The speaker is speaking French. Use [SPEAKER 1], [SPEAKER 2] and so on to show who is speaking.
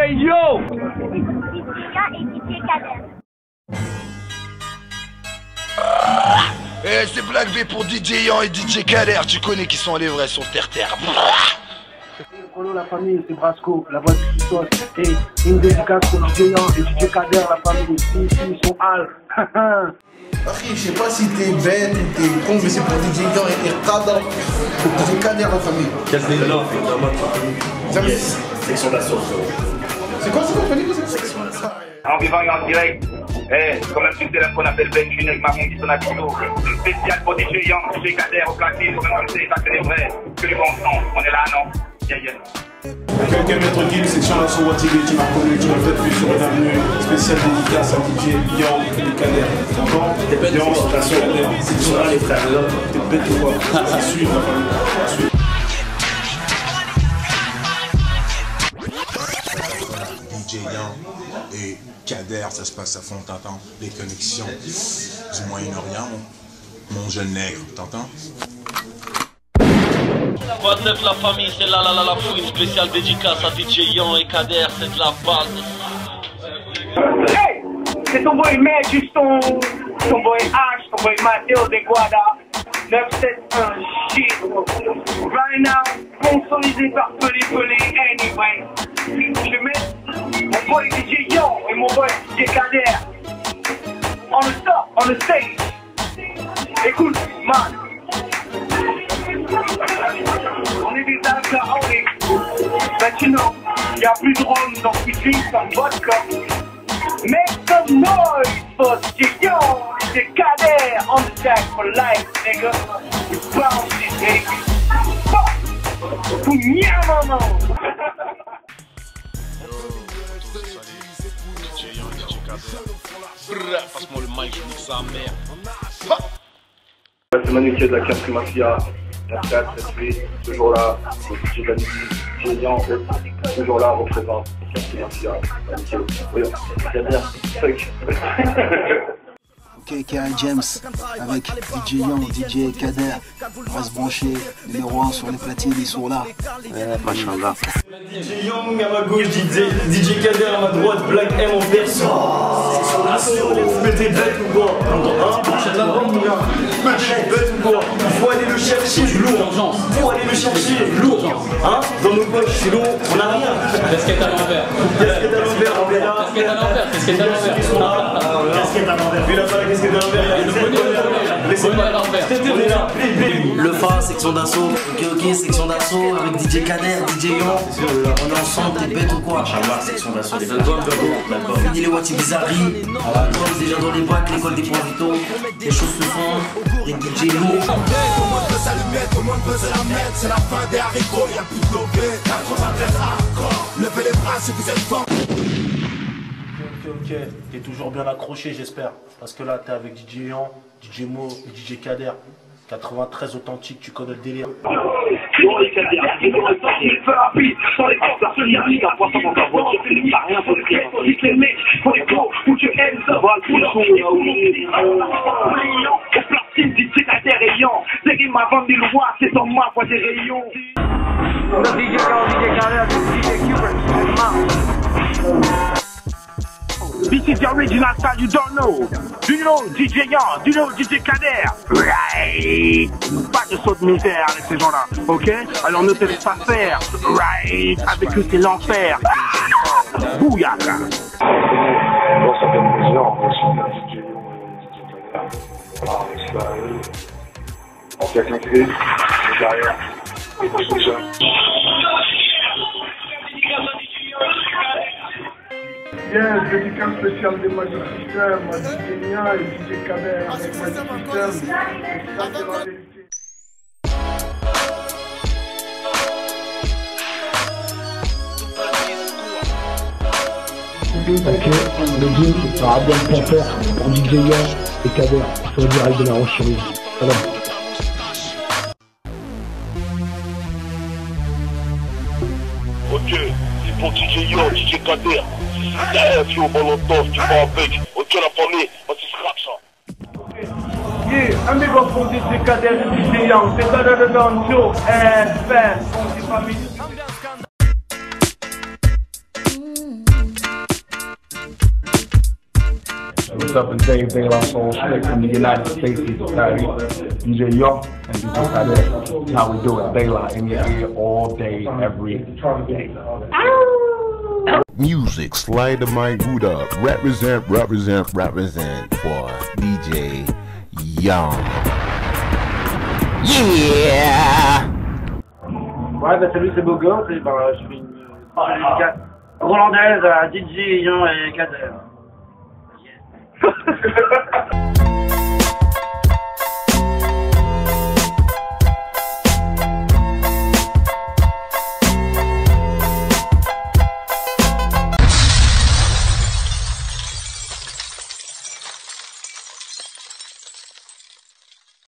[SPEAKER 1] Radio.
[SPEAKER 2] Eh, c'est Black V pour DJ Yan et DJ Kader, tu connais qui sont les vrais sur terre.
[SPEAKER 3] Colo, la famille, c'est Brasco, la voix de sauce. Et une dédicace pour DJ Yan et DJ Kader, la famille. Ici, ils sont Al.
[SPEAKER 4] Akhi, je sais pas si t'es bête ou t'es con, mais c'est pour DJ Yan et Kader. DJ Kader, la famille.
[SPEAKER 5] Casse les dents, fait vraiment de famille.
[SPEAKER 4] Yes.
[SPEAKER 5] Section d'assaut.
[SPEAKER 4] C'est quoi, c'est compagnie, ça?
[SPEAKER 6] En vivant et en direct, comme un petit téléphone qu'on appelle Ben Junel, Marron qui sonne à Tino. Spécial pour DJ Yan, DJ Kader au platine, comme c'est, ça c'est les vrais. Que les bons sons, on est là, non? Yeah.
[SPEAKER 4] Quelqu'un maître Guil, section d'assaut Watibé, tu m'as connu, tu m'as peut-être vu sur une avenue. Spécial dédicace à DJ Yan et Kader. D'accord?
[SPEAKER 5] T'es bête ou quoi? Section là, les frères.
[SPEAKER 4] T'es bête ou quoi? À suivre, la famille. À suivre.
[SPEAKER 7] DJ Yan et Kader, ça se passe à fond, t'entends? Les connexions du Moyen-Orient, mon jeune nègre, t'entends?
[SPEAKER 8] Quoi de neuf la famille, c'est la fouine spéciale dédicace à DJ Yan et Kader, c'est de la base.
[SPEAKER 6] Hey! C'est ton boy Magic, ton boy Ash, ton boy Matteo de Guada. 971 shit. Right now, sponsorisé par Pelé anyway. Je mets mon boy DJ Yan et mon boy DJ Kader on the stage. Écoute, man. On est des alcooliques. But you know, y'a plus de rhum, donc we drink some vodka. Make some noise for DJ Yan, DJ Kader on the track for life, nigga. We bounce it, baby. Fuck! Pugnano!
[SPEAKER 2] DJ Yan et DJ Kader. Passe-moi le mic, je nique sa mère.
[SPEAKER 9] C'est Manu qui est de la Capri Mafia, la 4, 7, toujours là, le DJ de la nuit, DJ Yan en fait, toujours là, représente la Capri Mafia, Manu voyons, c'est bien, fuck.
[SPEAKER 10] Ok, K.I. James avec DJ Yan, DJ Kader, on va se brancher, numéro 1 sur les platines, ils sont là. Machallah.
[SPEAKER 5] DJ Yan à ma gauche, DJ Kader à ma droite, Black M en perso. Vous mettez bête ou quoi? Hein? Bête ou quoi? Il faut aller le chercher, lourd. Faut aller le chercher, lourd. Hein? Dans nos poches, c'est lourd, on n'a rien.
[SPEAKER 8] Casquette à l'envers.
[SPEAKER 5] Casquette à l'envers, on est là.
[SPEAKER 8] Casquette à l'envers, casquette à l'envers.
[SPEAKER 5] Casquette à l'envers. Lui, il a pas la casquette à l'envers, il a le bonnet à l'envers. On est là.
[SPEAKER 11] Le Fa, section d'assaut. Ok, section d'assaut avec DJ Kader, DJ Yan. On est ensemble, t'es bête ou quoi?
[SPEAKER 5] Inch'Allah, section d'assaut.
[SPEAKER 11] Fini les Wati bizarreries. Comme déjà dans les bacs, l'école des points vitaux. Les choses se font. Les DJ lourds.
[SPEAKER 12] Tout le monde veut s'allumer, tout le monde veut se la mettre. C'est la fin des haricots, y'a plus de lové. 93 hardcore. Levez les bras si vous êtes forts.
[SPEAKER 4] Ok, t'es toujours bien accroché, j'espère. Parce que là, t'es avec DJ Yan, DJ Mo et DJ Kader. 93 authentique, tu connais le délire.
[SPEAKER 3] This is the original style you don't know. Do you know DJ Yan? Do you know DJ Kader? Right. Pas de saut de misère avec ces gens-là, ok? Alors ne te laisse pas faire. Right. Avec eux c'est l'enfer. Bouyaka.
[SPEAKER 9] Bon, ça fait plaisir, on va aussi DJ Kader. On fait un clé, derrière, et pour tout ça.
[SPEAKER 3] Yes, dédicace spéciale de Magic System, DJ Yan et DJ Kader avec Magic System. Ça c'est la vérité.
[SPEAKER 13] Ok, le game c'est par Abdel Panther pour DJ Yan et Kader sur le direct de la Roche-sur-Yon. Voilà.
[SPEAKER 2] Ok, c'est pour DJ Yan, DJ Kader. Si au molotov, tu vas avec. Ok la famille, vas-y scratch ça.
[SPEAKER 3] Yeah, un big up pour DJ Kader et DJ Yan. C'est ça le Don Show. FM, on dit famille.
[SPEAKER 1] up? It's Dave De La Soul straight from the United States. DJ Young and DJ Kader. That's how we do it. De La in your ear all day, every day.
[SPEAKER 14] Music, slide the mic, boot up. Represent for DJ Young. Yeah!
[SPEAKER 15] Ouais, bah salut, c'est beau gosse. Et bah, je fais une dédicace hollandaise à DJ Young et Kader. Yeah.